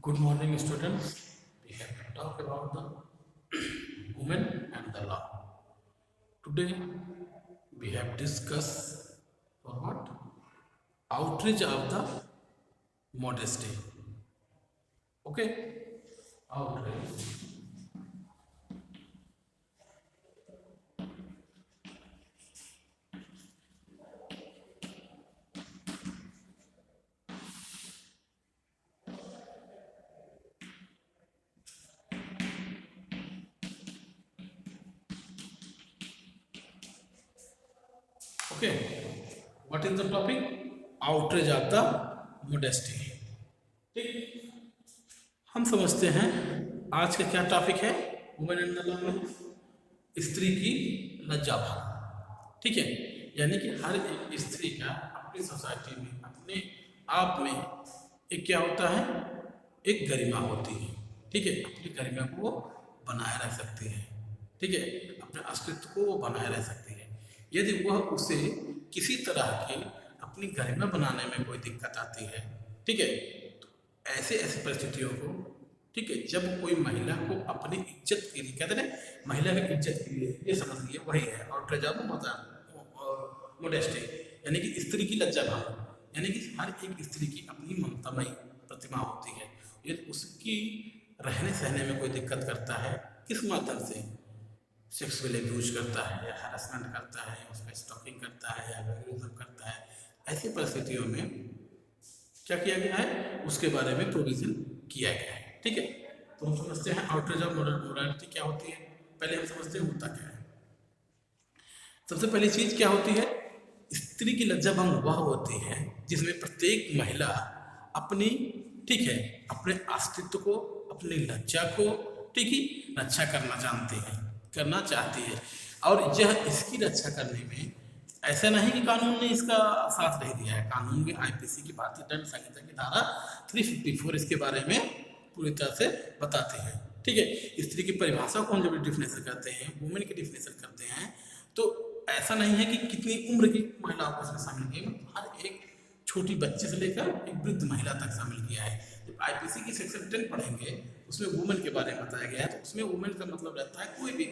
Good morning, students. We have to talk about the women and the law. Today, we have discussed for what? Outrage of the modesty. Okay? Outrage. Okay. What is the topic? Outrage of the modesty. ठीक, हम समझते हैं आज का क्या topic है women and the law में स्त्री की लज्जा भाग। ठीक है, यानी कि हर एक स्त्री का अपनी सोसाइटी में अपने आप में एक क्या होता है, एक गरिमा होती है। ठीक है, अपनी गरिमा को वो बनाए रख सकती है। ठीक है, अपने अस्तित्व को वो बनाए रह सकती है। यदि वह उसे किसी तरह की अपनी गरिमा बनाने में कोई दिक्कत आती है, ठीक है, तो ऐसे ऐसी परिस्थितियों को, ठीक है, जब कोई महिला को अपनी इज्जत के लिए, कहते हैं महिला की इज्जत के लिए, ये समझ लीजिए वही है आउटरेज ऑफ मोडेस्टी, यानी कि स्त्री की लज्जा भाव। यानी कि हर एक स्त्री की अपनी ममतामयी प्रतिमा होती है। यदि उसकी रहने सहने में कोई दिक्कत करता है, किस माध्यम से, सेक्सुअल एब्यूज करता है या हैरेसमेंट करता है या उसका स्टॉकिंग करता है या वैगरिज्म करता है, ऐसी परिस्थितियों में क्या किया गया है, उसके बारे में प्रोविजन किया गया है। ठीक है, तो हम समझते हैं आउटरेज ऑफ मोरालिटी क्या होती है। पहले हम समझते हैं होता क्या है। सबसे पहली चीज क्या होती है, स्त्री की लज्जा भंग वह होती है जिसमें प्रत्येक महिला अपनी, ठीक है, अपने अस्तित्व को, अपनी लज्जा को, ठीक ही, रक्षा करना चाहती है। और यह इसकी रक्षा करने में ऐसा नहीं कि कानून ने इसका साथ नहीं दिया है। कानून में आईपीसी की, भारतीय दंड संहिता की धारा 354 इसके बारे में पूरी तरह से बताते हैं। ठीक है, स्त्री की परिभाषा को हम जब डिफिनेशन करते हैं, वुमेन की डिफिनेशन करते हैं, तो ऐसा नहीं है कि कितनी उम्र की महिलाओं को इसमें शामिल किया, हर एक छोटी बच्चे से लेकर एक वृद्ध महिला तक शामिल किया है। जब आईपीसी की सेक्शन 10 पढ़ेंगे, उसमें वुमेन के बारे में बताया गया है, तो उसमें वुमेन का मतलब रहता है कोई भी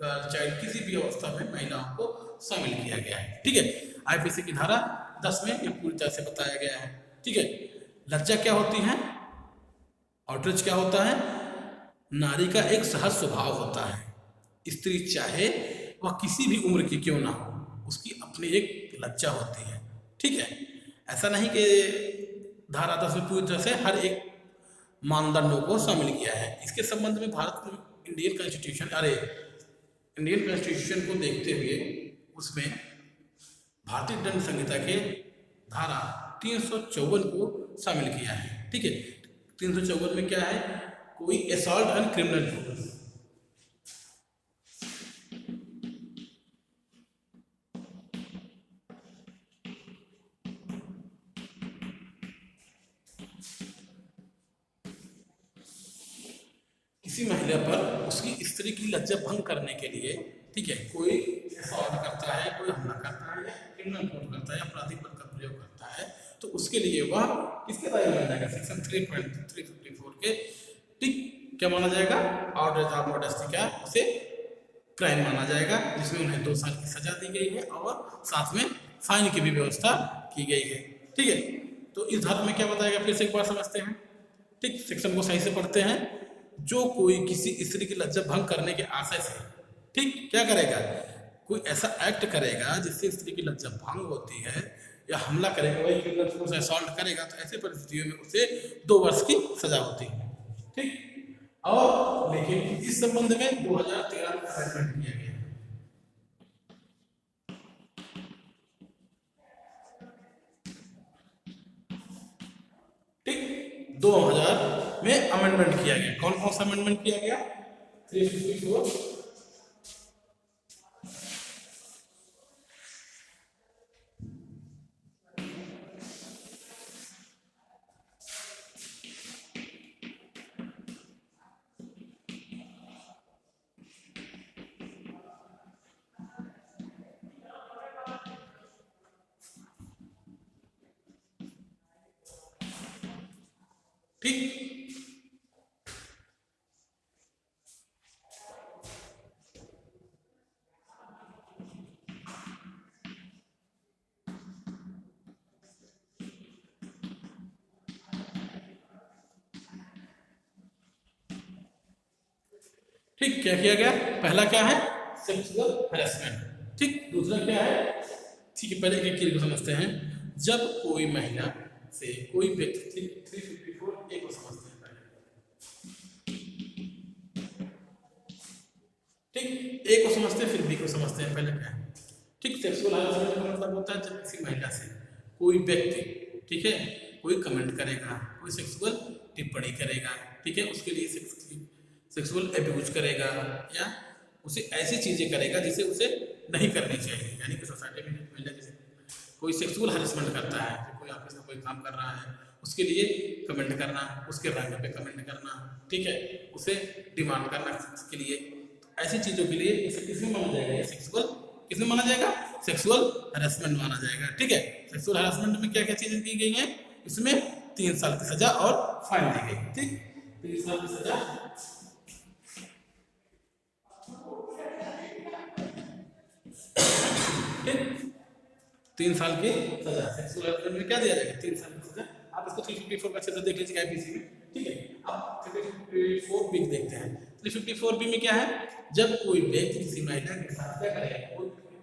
चाइल्ड, किसी भी अवस्था में महिलाओं को शामिल किया गया है। ठीक है, आईपीसी की धारा 10 में ये पूरी तरह से बताया गया है। ठीक है, लज्जा क्या होती है, आउटरीच क्या होता है, नारी का एक सहज स्वभाव होता है। स्त्री चाहे वह किसी भी उम्र की क्यों ना हो, उसकी अपनी एक लज्जा होती है। ठीक है, ऐसा नहीं कि धारा 10 में पूरी तरह से हर एक मानदंडों को शामिल किया है। इसके संबंध में इंडियन कॉन्स्टिट्यूशन को देखते हुए उसमें भारतीय दंड संहिता के धारा 354 को शामिल किया है। ठीक है, 354 में क्या है, कोई असॉल्ट एंड क्रिमिनल फोर्स, किसी महिला पर उसकी स्त्री की लज्जा भंग करने के लिए, ठीक है, कोई असॉल्ट करता है, कोई हमला करता है, क्रिमिनल कोड करता है, आपराधिक बल का प्रयोग करता है, तो उसके लिए वह किसके दायरे में जाएगा, सेक्शन 354 के, ठीक, क्या माना जाएगा, आउटरेज ऑफ मोडेस्टी का उसे क्राइम माना जाएगा, जिसमें उन्हें 2 साल की सजा दी गई है और साथ में फाइन की भी व्यवस्था की गई है। ठीक है, तो इस धारा में क्या बताएगा, फिर से एक बार समझते हैं। ठीक, सेक्शन को सही से पढ़ते हैं। जो कोई किसी स्त्री की लज्जा भंग करने के आशय से, ठीक, क्या करेगा, कोई ऐसा एक्ट करेगा जिससे स्त्री की लज्जा भंग होती है, या हमला करेगा, वही क्रिमिनल फोर्स असॉल्ट करेगा, तो ऐसे परिस्थितियों में उसे 2 वर्ष की सजा होती है। ठीक, और लेकिन इस संबंध में 2013 में अमेंडमेंट किया गया। ठीक, 2000 में अमेंडमेंट किया गया। कौन कौन सा अमेंडमेंट किया गया, 354, ठीक, ठीक, क्या किया गया? पहला क्या है? Sexual harassment. ठीक, दूसरा क्या है? ठीक है, पहले एक क्रिया को समझते हैं। जब कोई महिला से कोई व्यक्ति 354 ए को समझते हैं पहले। ठीक, ए को समझते हैं फिर बी को समझते हैं। पहले क्या है? ठीक, सेक्सुअल हैरेसमेंट का मतलब होता है जब किसी महिला से कोई व्यक्ति, ठीक है, कोई कमेंट करेगा, कोई सेक्सुअल टिप्पणी करेगा, ठीक है, उसके लिए सेक्सुअल एब्यूज करेगा या उसे ऐसी चीजें करेगा जिसे उसे नहीं करनी चाहिए। यानी कि सोसाइटी में महिला जैसे कोई सेक्सुअल हैरेसमेंट करता है, कोई ऑफिस में कोई काम कर रहा है, उसके लिए कमेंट करना, उसके रंग पे कमेंट करना, ठीक है, उसे डिमांड करना के लिए, ऐसी चीजों के लिए इसे किसमें माना जाएगा? ये सेक्सुअल किसमें माना जाएगा? सेक्सुअल हैरेसमेंट माना जाएगा। ठीक है, सेक्सुअल हैरेसमेंट में क्या क्या चीजें दी गई हैं? इसमें 3 साल की सजा और फाइन दी गई। ठीक, 3 साल की सजा, ठीक, 3 साल की सजा। सेक्सुअल हैरेसमेंट में क्या दिया जाएगा? 3 साल की सजा। आप इसको 354 अच्छे से देख लीजिएगा आईपीसी में। ठीक है, अब 354 बी देखते हैं। 354 बी में क्या है? जब कोई व्यक्ति किसी महिला के साथ क्या करेगा?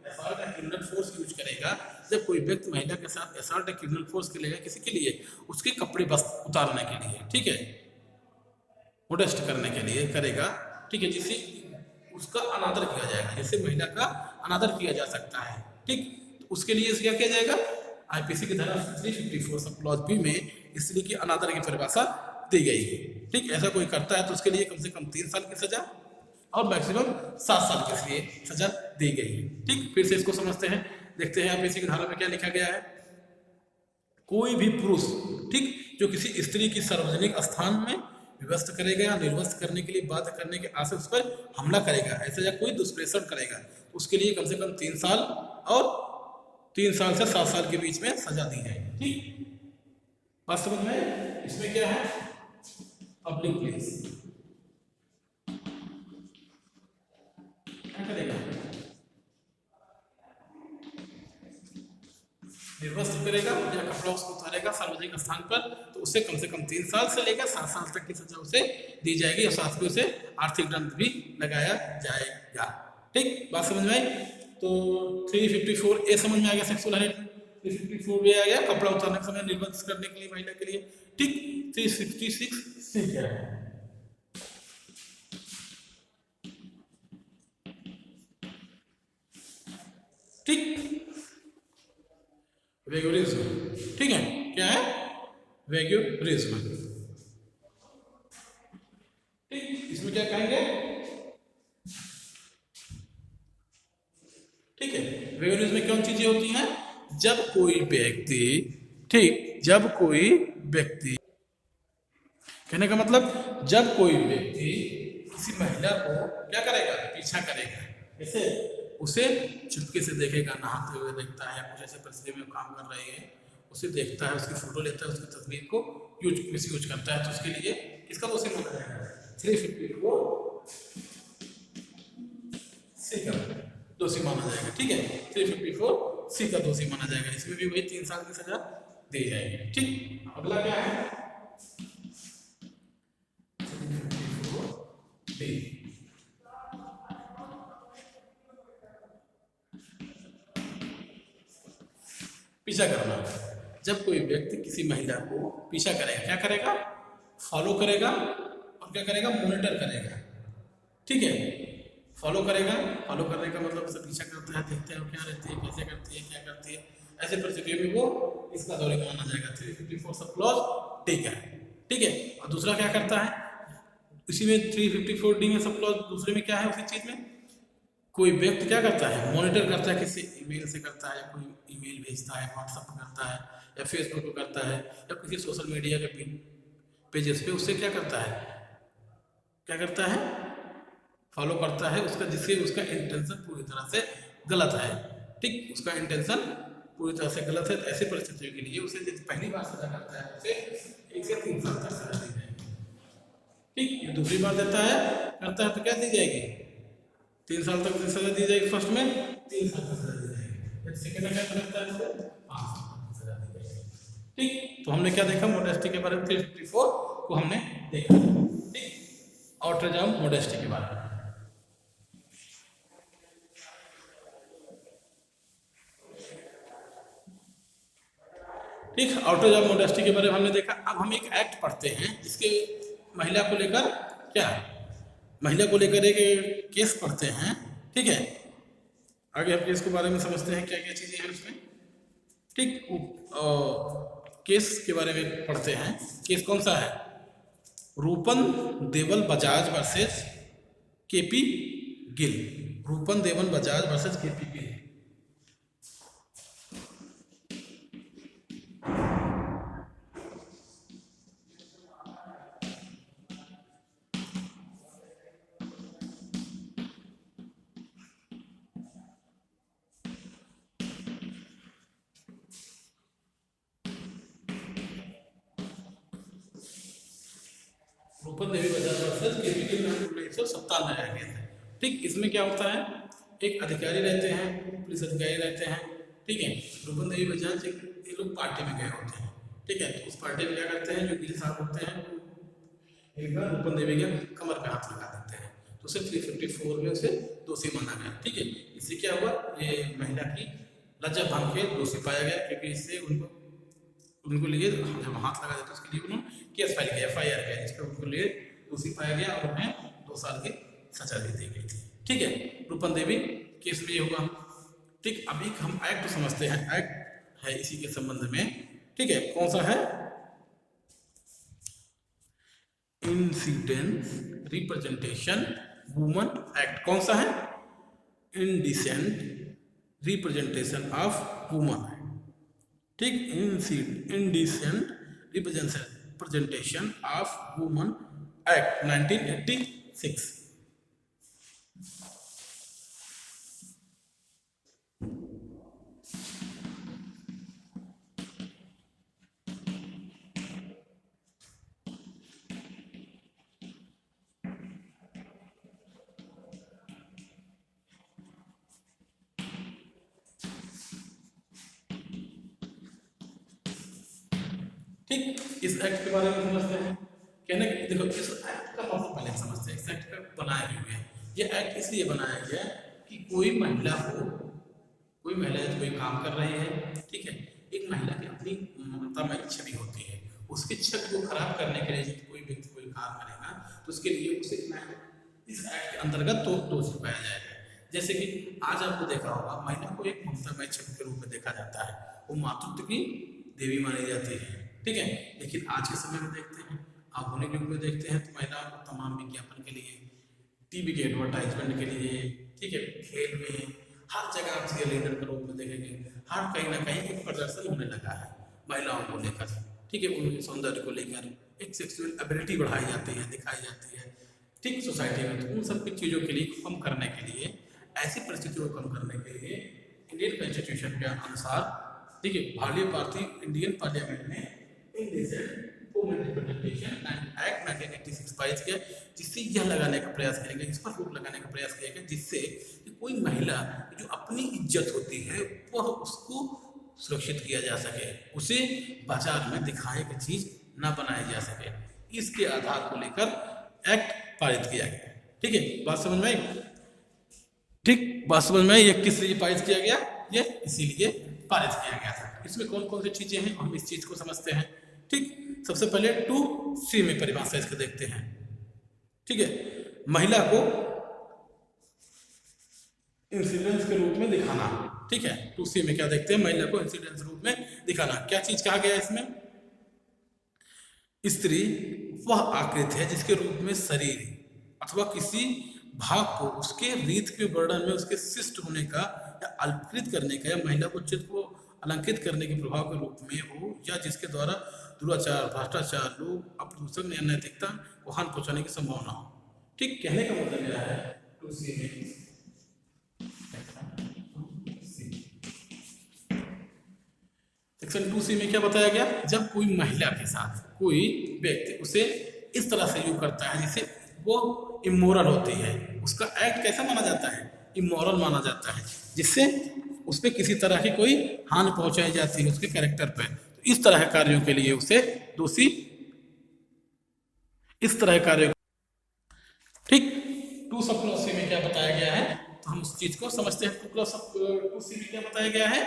असॉल्ट या क्रिमिनल फोर्स यूज करेगा। जब कोई व्यक्ति महिला के साथ असॉल्ट या क्रिमिनल फोर्स करेगा किसी के लिए, उसके कपड़े बस उतारने के लिए, ठीक है, मोडेस्ट करने के लिए करेगा, ठीक है, जिससे उसका अनादर किया जाएगा, जिससे महिला का अनादर किया जा सकता है। ठीक, तो उसके लिए क्या किया जाएगा? आईपीसी की धारा 354 सब क्लॉज बी में स्त्री की अनादर की परिभाषा दी गई है। ठीक, ऐसा कोई करता है तो उसके लिए कम से कम 3 साल की सजा और मैक्सिमम 7 साल के लिए सजा दी गई है। ठीक, फिर से इसको समझते हैं, देखते हैं आईपीसी की धारा में क्या लिखा गया है। कोई भी पुरुष, ठीक, जो किसी स्त्री की सार्वजनिक स्थान में विवस्त करेगा या निर्वस्त करने के लिए बाध्य करने के आशय उस पर हमला करेगा, ऐसा या कोई दुष्प्रेषण करेगा, तो उसके लिए कम से कम 3 साल और 3 साल से 7 साल के बीच में सजा दी जाएगी। ठीक, बात समझ में? इसमें क्या है? पब्लिक प्लेस क्या करेगा? निर्वस्त करेगा या कपड़ा उसको उतारेगा सार्वजनिक स्थान पर, तो उससे कम से कम 3 साल से लेकर 7 साल तक की सजा उसे दी जाएगी और साथ में उसे आर्थिक दंड भी लगाया जाएगा। ठीक, बात समझ में आई? तो 354 ए समझ में आ गया, सेक्सुअल हैरेसमेंट। 354 बी आ गया, कपड़ा उतारने के समय निर्वस्त करने के लिए महिला के लिए। ठीक, 366 सी क्या है? ठीक, वेगोरिज्म। ठीक है, क्या है? वेगोरिज्म। ठीक, इसमें क्या कहेंगे? ठीक है, वेगोरिज्म में कौन चीजें होती हैं? जब कोई व्यक्ति, ठीक, जब कोई व्यक्ति, कहने का मतलब जब कोई व्यक्ति किसी महिला को क्या करेगा? पीछा करेगा, जैसे उसे चुपके से देखेगा, नहाते हुए देखता है, कुछ ऐसे परिस्थिति में काम कर रही है, उसे देखता है, उसकी फोटो लेता है, उसकी तस्वीर को मिसयूज करता है, तो उसके लिए इसका दोषी माना जाएगा। 354 सी का दोषी माना जाएगा। ठीक है, 354 सी का दोषी माना जाएगा, इसमें भी वही 3 साल की सजा दी जाएगी। ठीक, अगला क्या है? 354 पीछा करना। जब कोई व्यक्ति किसी महिला को पीछा करेगा, क्या करेगा? फॉलो करेगा और क्या करेगा? मॉनिटर करेगा। ठीक है, फॉलो करेगा, फॉलो करने का मतलब उसे पीछा करता है, देखते हैं वो क्या रहती है, कैसे करती है, क्या करती है, ऐसे परिस्थितियों में वो इसका दोषी माना जाएगा। 354 सब क्लॉज ठीक है। ठीक है, और दूसरा क्या करता है? इसी में 354 डी में सब क्लॉज दूसरे में क्या है? उसी चीज में कोई व्यक्ति क्या करता है? मॉनिटर करता है, किसी ईमेल से करता है, कोई ईमेल भेजता है, व्हाट्सएप पर करता है या फेसबुक पर करता है या किसी सोशल मीडिया के पेजेस पे, उससे क्या करता है? क्या करता है? फॉलो करता है उसका, जिससे उसका इंटेंशन पूरी तरह से गलत है। ठीक, उसका इंटेंशन पूरी तरह से गलत है, तो ऐसी परिस्थितियों के लिए उसे यदि पहली बार सजा करता है उसे 1 से 3 साल तक सजा दी जाएगी। ठीक, ये दूसरी बार देता है, करता है तो क्या दी जाएगी? 3 साल तक सजा दी जाएगी, फर्स्ट में 3 साल तक सजा दी जाएगी, सेकंड में क्या करता है? उसे 5 साल तक सजा दी जाएगी। ठीक, तो हमने क्या देखा? मोडेस्टी के बारे में 354 को हमने देखा। ठीक, आउटरेज ऑफ मोडेस्टी के बारे में। ठीक, आउटरेज ऑफ मोडेस्टी के बारे में हमने देखा। अब हम एक एक्ट पढ़ते हैं जिसके महिला को लेकर क्या, महिला को लेकर एक केस पढ़ते हैं। ठीक है, आगे हम केस के बारे में समझते हैं क्या क्या चीजें हैं उसमें। ठीक, केस के बारे में पढ़ते हैं। केस कौन सा है? रूपन देवल बजाज वर्सेस केपी गिल। रूपन देवल बजाज वर्सेस केपी गिल। रूपन देवी बजाज वर्सेस केपी गिल 1997 में आया गया था। ठीक, इसमें क्या होता है, एक अधिकारी रहते हैं, पुलिस अधिकारी रहते हैं। ठीक है, रूपन देवी बजाज ये लोग पार्टी में गए होते हैं। ठीक है, तो उस पार्टी में क्या करते हैं, जो गिल साहब होते हैं एक बार रूपन देवी के कमर पे हाथ लगा देते हैं, तो उसे 354 में उसे दोषी माना गया। ठीक है, इससे क्या हुआ, ये महिला की लज्जा भंग के दोषी पाया गया, क्योंकि इससे उनको लिए जब हाथ लगा देते उसके लिए उन्होंने केस फाइल किया, FIR किया, जिस पर उनको लिए दोषी पाया गया और उन्हें 2 साल की सजा भी दी गई थी। ठीक है, रूपन देवी केस में ये हुआ। ठीक, अभी हम एक्ट समझते हैं, एक्ट है इसी के संबंध में। ठीक है, कौन सा है? Incidence representation woman act. कौन सा है? Indecent representation of woman. ठीक, indecent representation of woman act 1986। ठीक, इस एक्ट के बारे में समझते हैं। कहने के देखो, इस एक्ट का मतलब पहले समझते हैं। इस एक्ट का बनाया गया है, ये एक्ट इसलिए बनाया गया कि कोई महिला जब कोई काम कर रही है, ठीक है, एक महिला की अपनी ममता में इच्छा भी होती है, उसकी इच्छा को खराब करने के लिए जब कोई व्यक्ति कोई काम करेगा तो उसके लिए उसे इस एक्ट के अंतर्गत तो दोषी पाया जाएगा। जैसे कि आज आपको देखा होगा, महिला को एक ममता में इच्छा के रूप में देखा जाता है, वो मातृत्व की देवी मानी जाती है। ठीक है, लेकिन आज के समय में देखते हैं, आधुनिक युग में देखते हैं, तो महिलाओं को तमाम विज्ञापन के लिए, टीवी के एडवर्टाइजमेंट के लिए, ठीक है, खेल में हर जगह आप लीडर के रूप में देखेंगे, हर कहीं ना कहीं एक प्रदर्शन होने लगा है महिलाओं को लेकर। ठीक है, उनके सौंदर्य को लेकर एक सेक्सुअल एबिलिटी बढ़ाई जाती है, दिखाई जाती है। ठीक, सोसाइटी में तो उन सब की चीज़ों के लिए कम करने के लिए, ऐसी परिस्थितियों को कम करने के लिए इंडियन कॉन्स्टिट्यूशन के अनुसार, ठीक है, इंडियन पार्लियामेंट ने एक्ट 1986 पारित किया, जिससे यह लगाने का प्रयास किया गया, इस पर रोक लगाने का प्रयास किया गया, जिससे कि कोई महिला जो अपनी इज्जत होती है वह उसको सुरक्षित किया जा सके, उसे बाजार में दिखाने की चीज ना बनाई जा सके। इसके आधार को लेकर एक्ट पारित किया गया। ठीक है, बात समझ में आई? ठीक, बात समझ में आई? ये किस लिए पारित किया गया? ये इसीलिए पारित किया गया था। इसमें कौन कौन सी चीजें हैं, हम इस चीज को समझते हैं। ठीक, सबसे पहले 2C में परिभाषा इसको देखते हैं। ठीक है, महिला को इंसिडेंस के रूप में दिखाना। ठीक है, 2C में क्या देखते हैं, महिला को इंसिडेंस रूप में दिखाना। क्या चीज कहा गया इसमें? स्त्री वह आकृति है जिसके रूप में शरीर अथवा किसी भाग को उसके रीत के वर्णन में उसके शिष्ट होने का या अलंकृत करने का, या महिला को चित्त को अलंकृत करने के प्रभाव के रूप में हो, या जिसके द्वारा दुराचार, भ्रष्टाचार, लोग अप्रदूषण या नैतिकता को हानि पहुंचाने की संभावना हो। ठीक, कहने का मतलब क्या है, 2C में सेक्शन 2C में क्या बताया गया, जब कोई महिला के साथ कोई व्यक्ति उसे इस तरह से यूज करता है जिसे वो इमोरल होती है, उसका एक्ट कैसा माना जाता है? इमोरल माना जाता है, जिससे उस पर किसी तरह की कोई हानि पहुंचाई जाती है उसके कैरेक्टर पर। तो इस तरह के कार्यों के लिए उसे दोषी, इस तरह के कार्यों। ठीक, 2C में क्या बताया गया है, तो हम उस चीज को समझते हैं। 2C में क्या बताया गया है,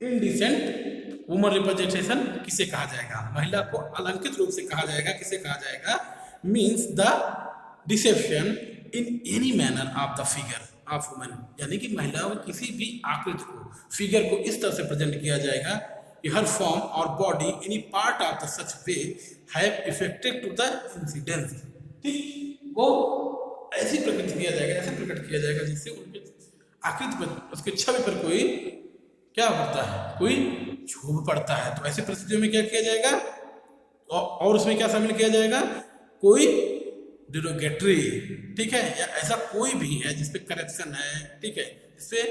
इनडिसेंट वुमन रिप्रेजेंटेशन किसे कहा जाएगा? महिला को अलंकित रूप से कहा जाएगा, किसे कहा जाएगा? Means the deception in any manner of the figure of woman, यानी कि महिलाओं की किसी भी आकृति को, फिगर को इस तरह से प्रेजेंट किया जाएगा कि हर form or body any part of the such way have affected to the incidence. ठीक, वो ऐसी प्रकट किया जाएगा, ऐसे प्रकट किया जाएगा जिससे उनके आकृति पर, उसके छवि पर कोई क्या पड़ता है, कोई छूब पड़ता है। तो ऐसी परिस्थितियों में क्या किया जाएगा? और उसमें क्या शामिल किया जाएगा? कोई डिरोगेटरी, ठीक है, या ऐसा कोई भी है जिसपे करेक्शन है, ठीक है, जिसपे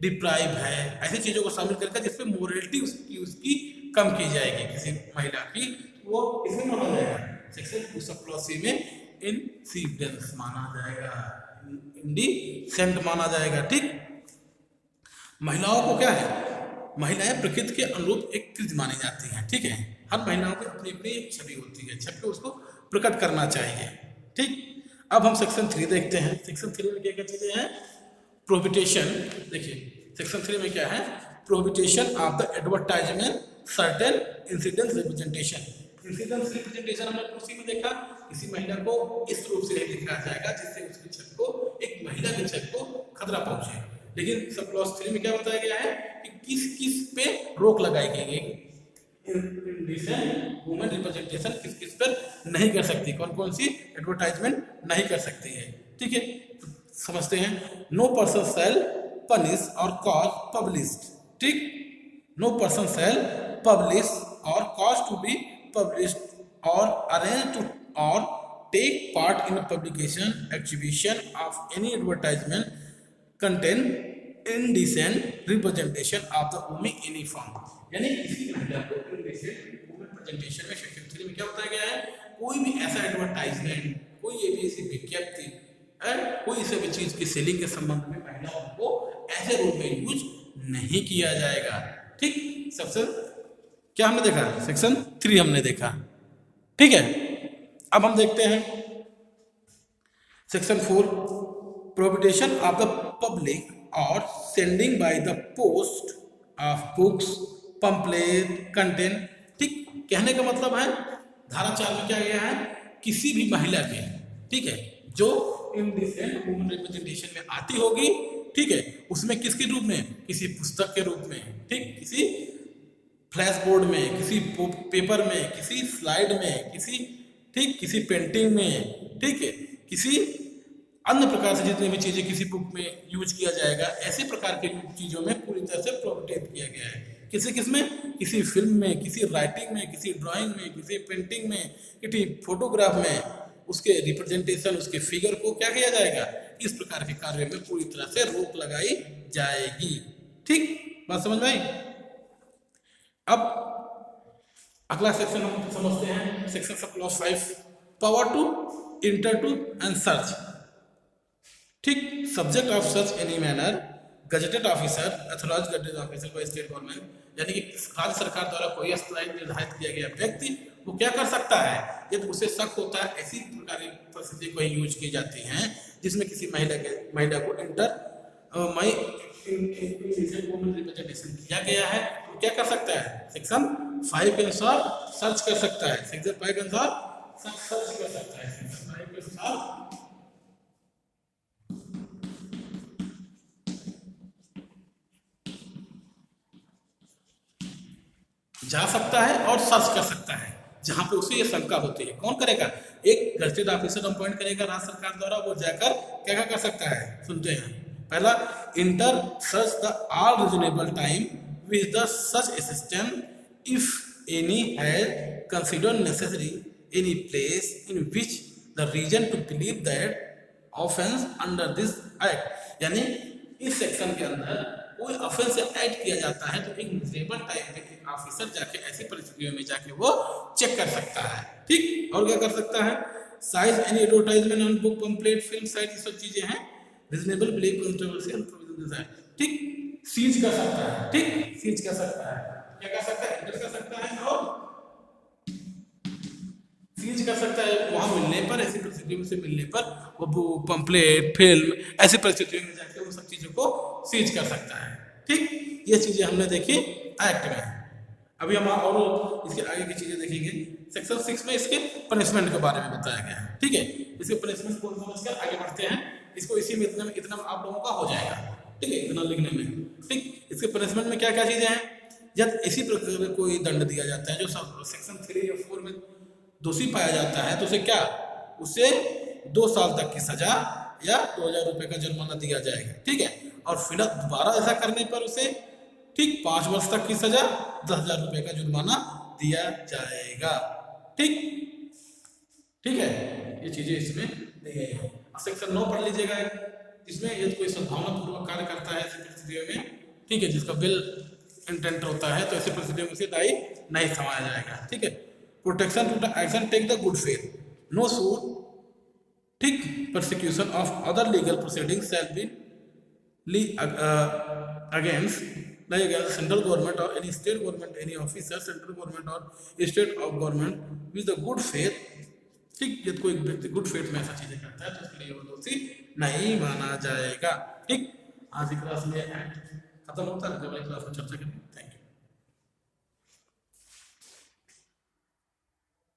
डिप्राइव है, ऐसी चीजों को शामिल करके जिसपे मोरलिटी उसकी कम की जाएगी किसी महिला की, वो इसमें माना जाएगा सेक्शन 2 में इनसिडेंस माना जाएगा, इंडिसेंट माना जाएगा। ठीक, महिलाओं को क्या है? महिलाएं प्रकृति के अनुरूप एक कृति मानी जाती हैं। ठीक है, हर महिलाओं की अपनी अपनी छवि होती है, छवि को उसको प्रकट करना चाहिए। ठीक, अब हम सेक्शन 3 देखते हैं। सेक्शन 3 में क्या क्या चीजें हैं? प्रोहिबिटेशन। देखिए सेक्शन 3 में क्या है? प्रोहिबिटेशन of the advertisement certain incidence representation. Incidence representation हमने उसी में देखा, किसी महिला को इस रूप से नहीं दिखाया जाएगा जिससे उसकी छवि को, एक महिला की छवि को खतरा पहुंचे। लेकिन सब क्लॉज 3 में क्या बताया गया है कि किस किस पे रोक लगाई गई है? इंडिसेंट वुमेन रिप्रेजेंटेशन किस किस पर नहीं कर सकती, कौन कौन सी एडवर्टाइजमेंट नहीं कर सकती है। ठीक है, तो समझते हैं। No person shall punish or cause published. ठीक, no person shall publish or cause to be published or arrange to or take part in publication exhibition of any advertisement contain indecent representation of the women in any form. यानी किसी महिला को indecent women presentation में section 3 में क्या बताया गया है? कोई भी ऐसा एडवर्टाइजमेंट, कोई ये भी ऐसी विज्ञप्ति, कोई ऐसी भी चीज की सेलिंग के संबंध में महिलाओं को ऐसे रूप में यूज नहीं किया जाएगा। ठीक, सबसे क्या हमने देखा? सेक्शन 3 हमने देखा। ठीक है, अब हम देखते हैं section 4, prohibition of the public और sending by the post of books pamphlet content. ठीक, कहने का मतलब है धारा 4 में क्या गया है? किसी भी महिला के, ठीक है, जो इनडिसेंट वुमेन रिप्रेजेंटेशन में आती होगी, ठीक है, उसमें किसके रूप में? किसी पुस्तक के रूप में, ठीक, किसी फ्लैश बोर्ड में, किसी पेपर में, किसी स्लाइड में, किसी, ठीक, किसी पेंटिंग में, ठीक है, किसी अन्य प्रकार से जितनी भी चीजें किसी बुक में यूज किया जाएगा, ऐसे प्रकार के चीजों में पूरी तरह से प्रोहिबिटेड किया गया है। किसमें? किसी फिल्म में, किसी राइटिंग में, किसी ड्राइंग में, किसी पेंटिंग में, किसी फोटोग्राफ में, उसके रिप्रेजेंटेशन, उसके फिगर को क्या किया जाएगा? इस प्रकार के कार्य में पूरी तरह से रोक लगाई जाएगी। ठीक, बात समझ में आई? अब अगला सेक्शन हम समझते हैं, section sub clause 5, power to enter to and search. ठीक, subject of such any manner gazetted officer authorised gazetted officer by state government, यानी कि राज्य सरकार द्वारा कोई स्थायी निर्धारित किया गया व्यक्ति वो क्या कर सकता है? यदि उसे शक होता है ऐसी प्रकार की परिस्थिति को यूज की जाती हैं जिसमें किसी महिला को रिप्रेजेंटेशन किया गया है, तो क्या कर सकता है? सेक्शन 5 के अनुसार सर्च कर सकता है। सेक्शन 5 के अनुसार सर्च कर सकता है। सेक्शन 5 के अनुसार जा सकता है और सर्च कर सकता है जहां पे उसे ये शंका होती है। कौन करेगा? एक गजेटेड ऑफिसर अपॉइंट करेगा राज्य सरकार द्वारा, वो जाकर क्या क्या कर सकता है? सुनते हैं। पहला, enter search the all reasonable time with the search assistant if any has considered necessary any place in which the reason to believe that offence under this act. यानी इस सेक्शन के अंदर कोई ऑफेंस ऐड किया जाता है तो एक रिजनेबल टाइम पे एक ऑफिसर जाके ऐसी परिस्थितियों में जाके वो चेक कर सकता है। ठीक, और क्या कर सकता है? Size any advertisement on book pamphlet film site, ये सब चीजें हैं रीजनेबल बिलीव कंट्रोवर्शियल प्रोविजन है। ठीक, सीज कर सकता है। ठीक, सीज कर सकता है, क्या कर सकता है? एंटर कर सकता है और सीज कर सकता है। वहां मिलने पर, ऐसी परिस्थितियों से मिलने पर वो बुक पंपलेट फिल्म ऐसी परिस्थितियों में जाके वो सब चीजों को सीज कर सकता है। ठीक, ये चीजें हमने देखी एक्ट में। अभी हम और इसके आगे की चीजें देखेंगे। सेक्शन 6 में इसके पनिशमेंट के बारे में बताया गया है, ठीक है। इसके पनिशमेंट को समझकर आगे बढ़ते हैं। इसको इसी में इतना आप लोगों का हो जाएगा, ठीक है, इतना लिखने में, ठीक। इसके पनिशमेंट में क्या क्या चीजें हैं। जब इसी प्रकार कोई दंड दिया जाता है, जो सेक्शन 3 या 4 में दोषी पाया जाता है, तो उसे क्या, उसे 2 साल तक की सजा या 2000 रुपए का जुर्माना दिया जाएगा, ठीक है। और फिर दोबारा ऐसा करने पर उसे ठीक 5 वर्ष तक की सजा, 10,000 रुपए का जुर्माना दिया जाएगा, ठीक, ठीक है। ये चीजें इसमें दी गई है। सेक्शन 9 पढ़ लीजिएगा, इसमें यदि कोई सद्भावनापूर्वक कार्य करता है ऐसी परिस्थितियों में, ठीक है, जिसका बिल इंटेंट होता है, तो ऐसी परिस्थितियों में उसे दायी नहीं समाया जाएगा, ठीक है। Protection to the action take the good faith, no suit, ठीक, persecution of other legal proceedings shall be against central government or any state government, any officer, central government or state of government with the good faith, ठीक। यदि कोई व्यक्ति good faith में ऐसा चीजें करता है तो उसके लिए वो दोषी नहीं माना जाएगा, ठीक। आज की क्लास में खत्म होता है, अगली क्लास में चर्चा करेंगे।